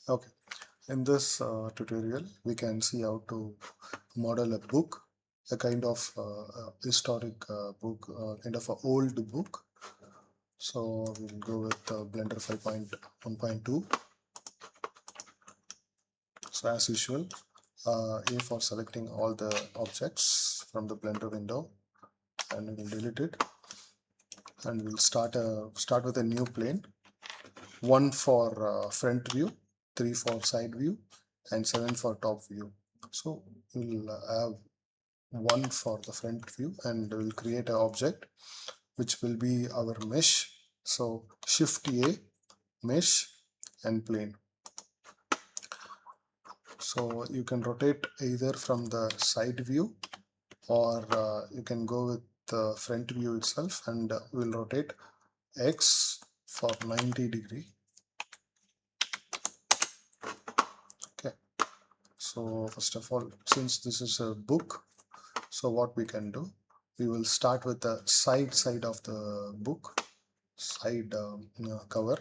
Okay, in this tutorial, we can see how to model a book, a kind of historic book, kind of an old book. So we'll go with Blender 5.1.2. So as usual, A for selecting all the objects from the Blender window, and we'll delete it, and we'll start with a new plane. 1 for front view, 3 for side view, and 7 for top view. So we'll have 1 for the front view, and we'll create an object which will be our mesh. So Shift A, mesh, and plane. So you can rotate either from the side view, or you can go with the front view itself, and we'll rotate X for 90°. Okay. So first of all, since this is a book, so what we can do, we will start with the side of the book, side cover.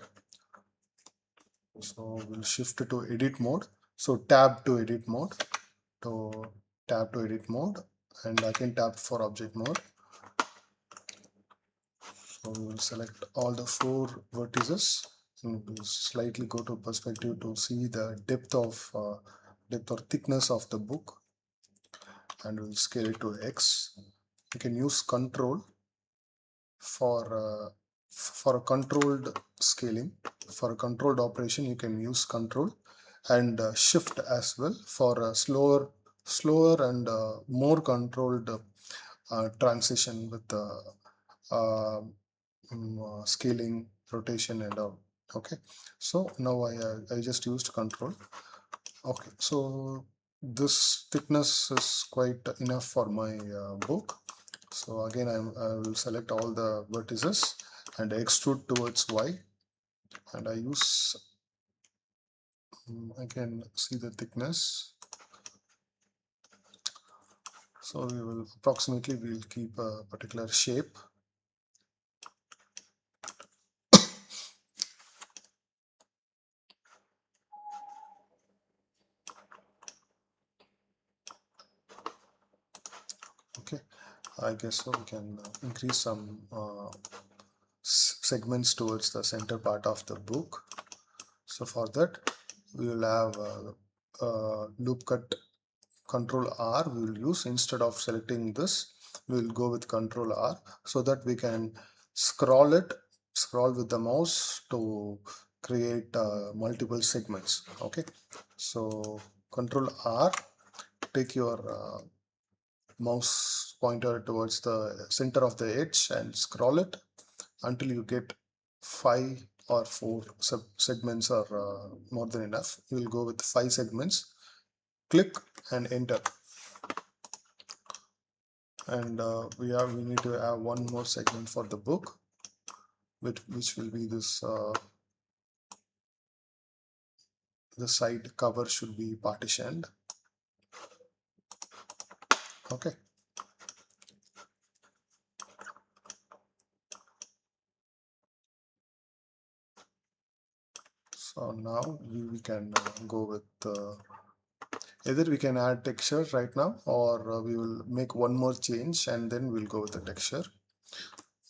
So we'll shift to edit mode. So tab to edit mode, and again tab for object mode. So we will select all the 4 vertices, and we'll slightly go to perspective to see the depth or thickness of the book, and we'll scale it to X. You can use control for a controlled scaling. For a controlled operation, you can use control, and shift as well for a slower and more controlled transition with scaling, rotation, and all. Okay, so now I just used control. Okay, so this thickness is quite enough for my book. So again, I will select all the vertices and extrude towards Y, and I use, I can see the thickness. So we will keep a particular shape. Okay, I guess so we can increase some segments towards the center part of the book. So for that, we will have loop cut. Control R we will use. Instead of selecting this, we will go with Control R, so that we can scroll with the mouse to create multiple segments. Okay, so Control R, take your mouse pointer towards the center of the edge and scroll it until you get 5 or 4 segments are more than enough. We will go with 5 segments. Click and enter, and we need to have one more segment for the book, which will be this. The side cover should be partitioned. Okay. So now we can go with either we can add texture right now, or we will make one more change and then we'll go with the texture.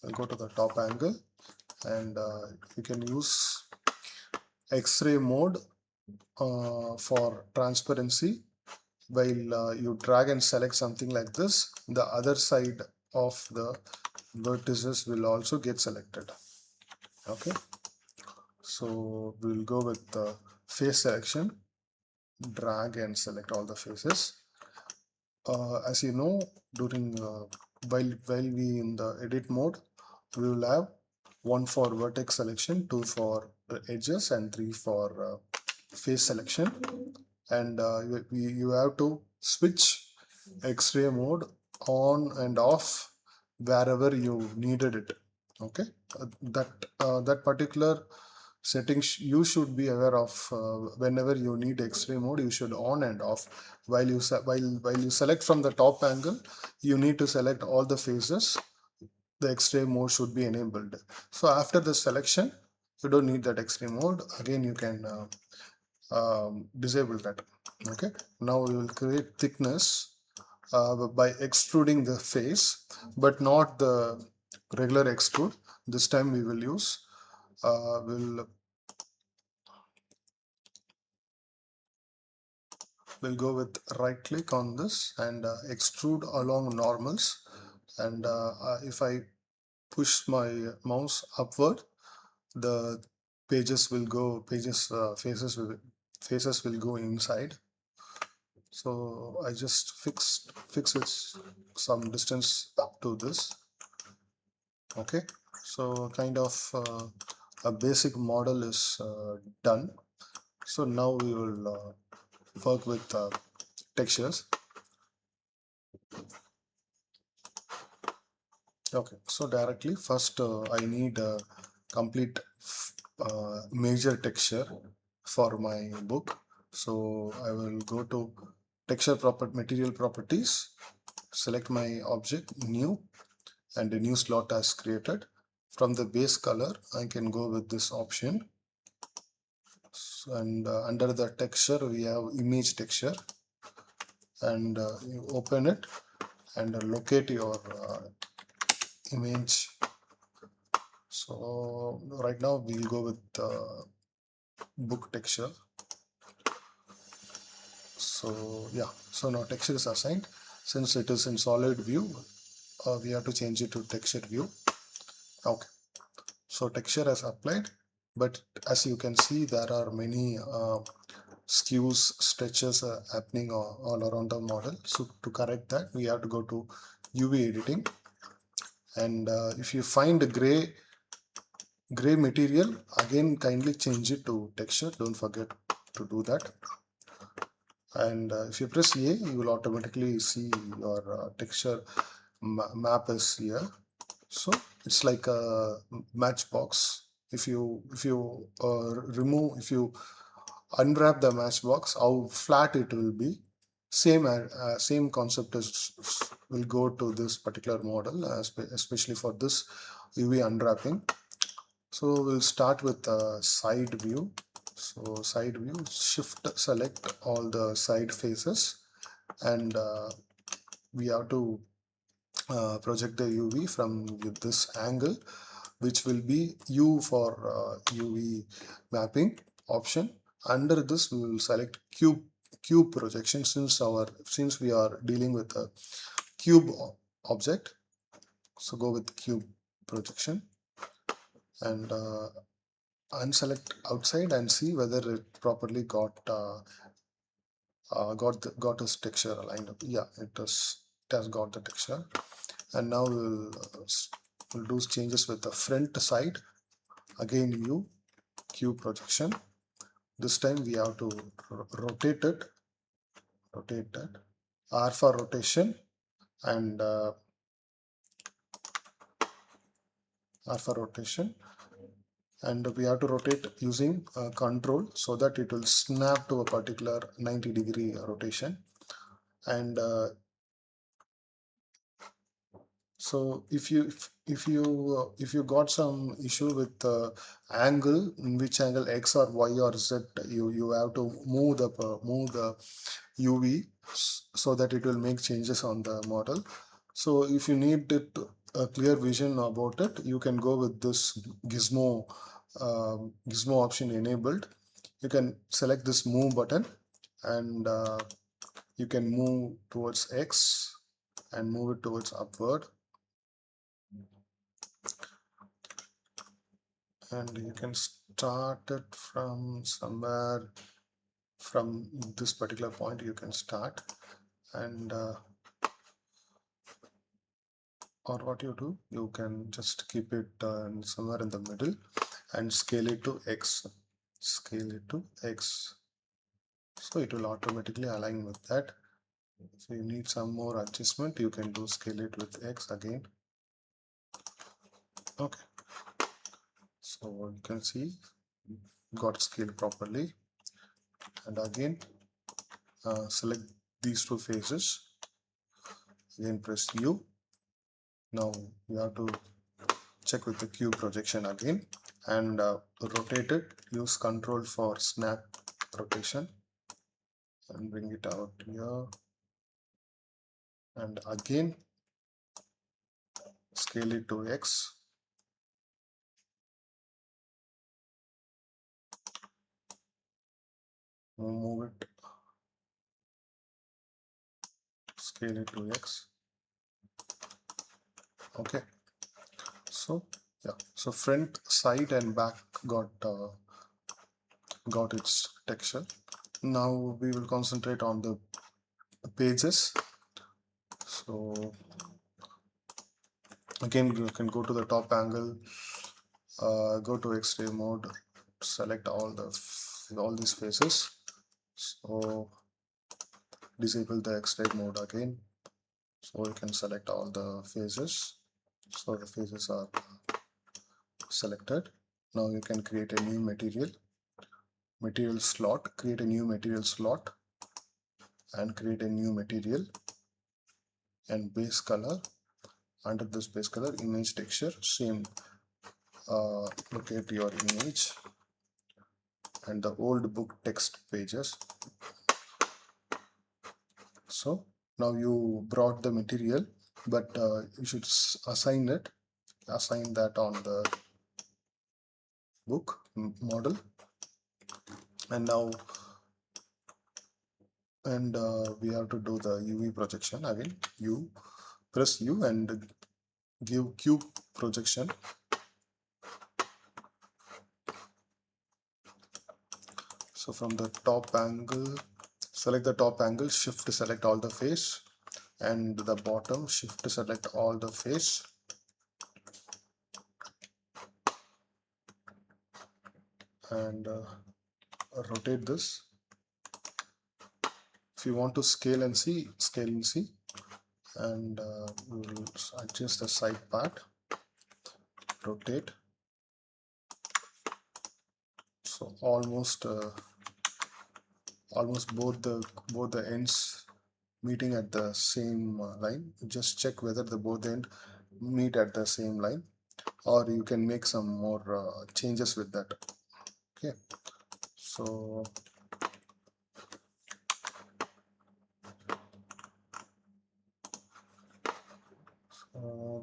I'll go to the top angle, and you can use X-ray mode for transparency. While you drag and select something like this, the other side of the vertices will also get selected. Okay, so we'll go with the face selection, drag and select all the faces. As you know, during while we in the edit mode, we will have 1 for vertex selection, 2 for edges, and 3 for face selection. And you have to switch X-ray mode on and off wherever you needed it. Okay, that particular settings you should be aware of. Whenever you need X-ray mode, you should on and off. While you select from the top angle, you need to select all the faces. The X-ray mode should be enabled. So after the selection, you don't need that X-ray mode. Again, you can disable that. Okay, now we will create thickness by extruding the face, but not the regular extrude. This time we will use we'll go with right click on this and extrude along normals, and if I push my mouse upward, the faces will go inside. So I just fix it some distance up to this. Okay, so kind of a basic model is done. So now we will work with textures. Okay, so directly first I need a complete major texture for my book. So I will go to material properties, select my object new, and a new slot as created. From the base color I can go with this option. And under the texture we have image texture, and you open it and locate your image. So right now we'll go with book texture. So yeah, so now texture is assigned. Since it is in solid view, we have to change it to texture view. Okay, so texture has applied, but as you can see there are many skews, stretches happening all around the model. So to correct that, we have to go to UV editing, and if you find a gray material, again kindly change it to texture. Don't forget to do that. And if you press A, you will automatically see your texture map is here. So it's like a matchbox. If you unwrap the matchbox, how flat it will be. Same concept will go to this particular model, especially for this UV unwrapping. So we'll start with side view. So side view, shift select all the side faces, and we have to project the UV from this angle, which will be U for UV mapping option. Under this we will select cube projection, since we are dealing with a cube object. So go with cube projection, and unselect outside and see whether it properly got its texture aligned up. Yeah, it has got the texture. And now we'll do changes with the front side. Again view, cube projection. This time we have to rotate that. R for rotation, and R for rotation, and we have to rotate using control, so that it will snap to a particular 90-degree rotation. And so if you got some issue with angle, in which angle X or Y or Z, you have to move the UV so that it will make changes on the model. So if you need a clear vision about it, you can go with this gizmo option enabled. You can select this move button, and you can move towards X and move it towards upward, and you can start it from somewhere. From this particular point you can start, and or what you do, you can just keep it somewhere in the middle and scale it to X. So it will automatically align with that. So you need some more adjustment, you can do scale it with X again. Okay, so you can see got scaled properly. And again select these two faces, again press U. Now you have to check with the cube projection again, and rotate it. Use control for snap rotation and bring it out here, and again scale it to X. Move it, scale it to X. Okay, so yeah, so front, side and back got its texture. Now we will concentrate on the pages. So again, you can go to the top angle, go to X-ray mode, select all these faces. So disable the X-ray mode again, so you can select all the faces. So the faces are selected. Now you can create a new material slot, create a new material slot and create a new material, and base color. Under this base color, image texture, same, locate your image and the old book text pages. So now you brought the material, but you should assign that on the book model. And now we have to do the UV projection again. Press U and give cube projection. So from the top angle, select the top angle, shift to select all the face, and the bottom, shift to select all the face, and rotate this. If you want to scale and see, and we will adjust the side part, rotate. So almost both the ends meeting at the same line. Just check whether the both end meet at the same line, or you can make some more changes with that. Okay, so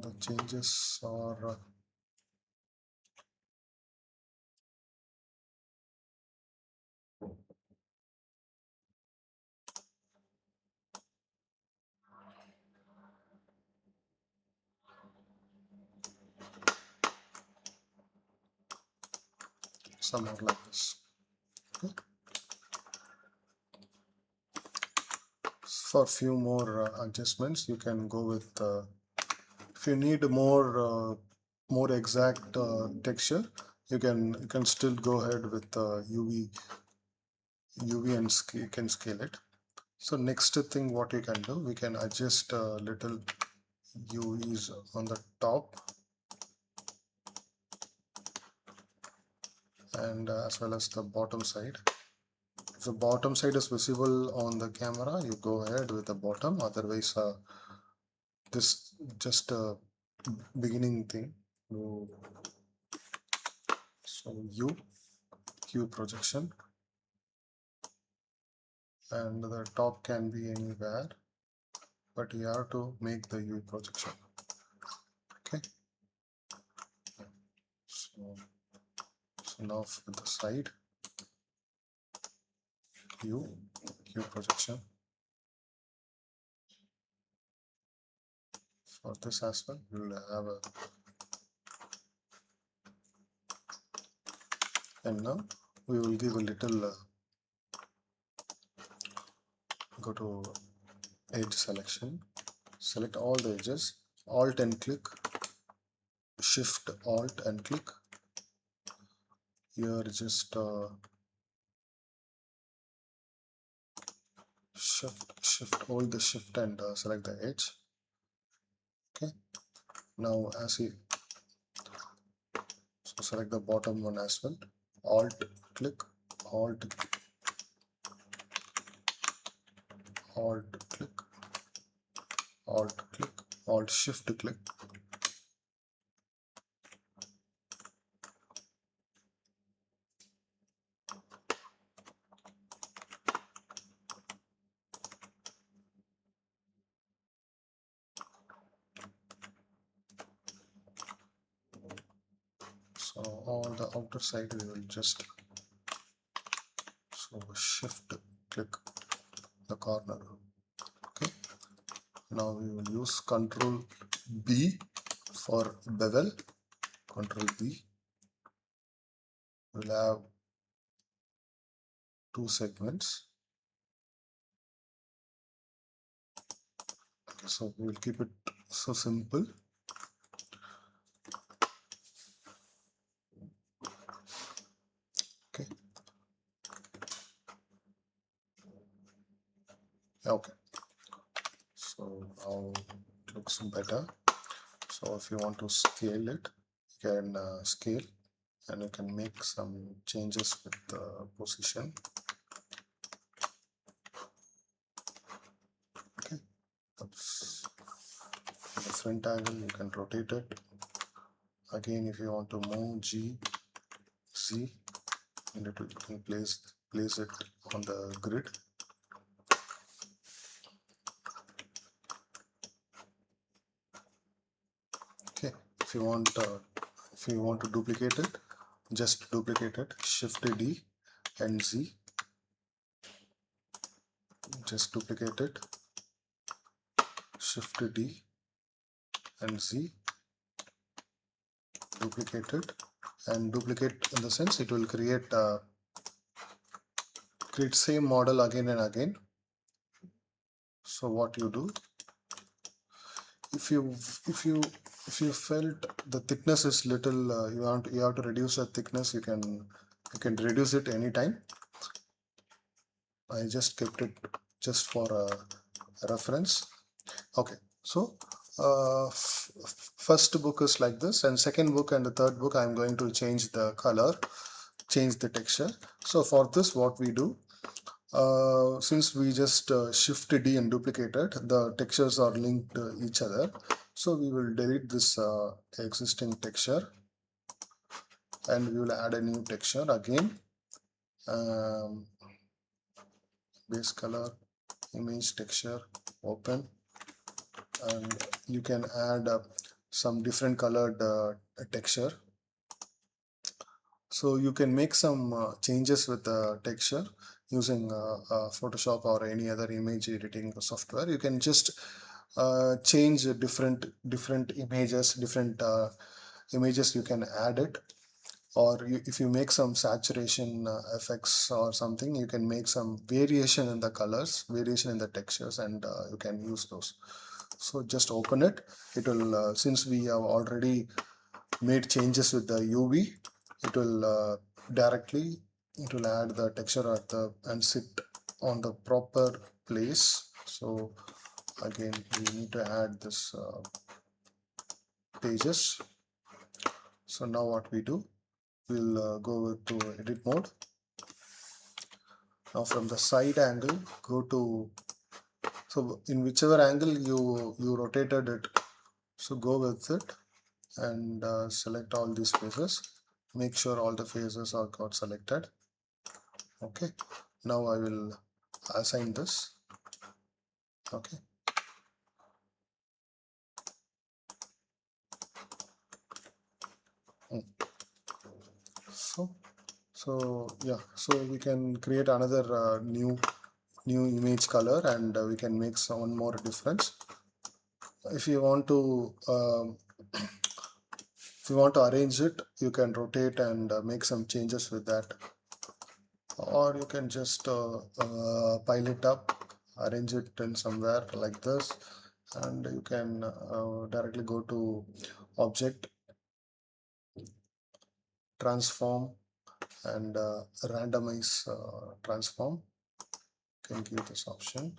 the changes are somewhat like this. Okay. For few more adjustments, you can go with if you need more exact texture, you can still go ahead with UV and you can scale it. So next thing what you can do, we can adjust little UVs on the top and as well as the bottom side. If the bottom side is visible on the camera, you go ahead with the bottom. Otherwise, this just a beginning thing. So Q projection, and the top can be anywhere, but you have to make the U projection. Okay. So now for the side, Q projection. For this as well, we will have a, and now we will give a little go to edge selection, select all the edges, Alt and click, Shift Alt and click. Here just hold the shift and select the edge. Okay, now as you so select the bottom one as well, Alt click, Alt click, Alt click, Alt click, Alt shift click. So on the outer side we will just shift click the corner. Okay, now we will use Control B for bevel. Control B. We'll have two segments. Okay, so we will keep it so simple. Okay. Okay. So now it looks better. So if you want to scale it, you can scale, and you can make some changes with the position. Okay. Oops. The front angle, you can rotate it. Again, if you want to move G, Z, and you can place it on the grid. Okay. If you want to duplicate it, just duplicate it. Shift D and Z. Just duplicate it. Shift D and Z. Duplicate it, and duplicate in the sense it will create same model again and again. So what you do, if you felt the thickness is little, you have to reduce the thickness, you can reduce it anytime. I just kept it just for a reference. Okay, so first book is like this, and second book and the third book I'm going to change the color, change the texture. So for this, what we do, since we just shift D and duplicate it, the textures are linked to each other. So we will delete this existing texture, and we will add a new texture again. Base color, image texture, open, and you can add some different colored texture. So you can make some changes with the texture using Photoshop or any other image editing software. You can just change different images you can add it, or if you make some saturation effects or something, you can make some variation in the colors, variation in the textures, and you can use those. So just open it. It will since we have already made changes with the UV, it will directly add the texture at the and sit on the proper place. So again, we need to add this pages. So now what we do, we'll go to edit mode. Now from the side angle, go to, so in whichever angle you rotated it, so go with it, and select all these faces. Make sure all the faces are got selected. Okay, now I will assign this. Okay, so yeah, so we can create another new image color, and we can make some more difference. If you want to arrange it, you can rotate and make some changes with that, or you can just pile it up, arrange it in somewhere like this, and you can directly go to object, transform, and randomize transform. You can give this option.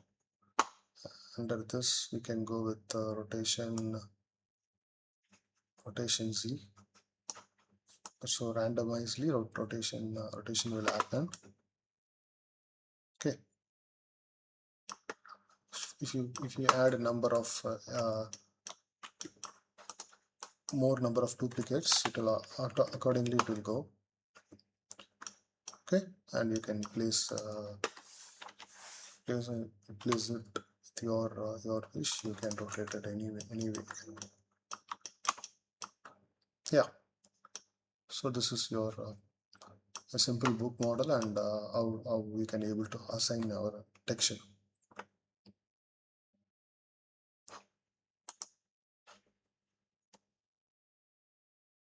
Under this, we can go with rotation Z. So randomizely rotation will happen. Okay, if you add a number of more number of duplicates, it will accordingly it will go. Okay, and you can place it with your wish. You can rotate it anyway. Yeah. So this is your a simple book model, and how we can able to assign our texture.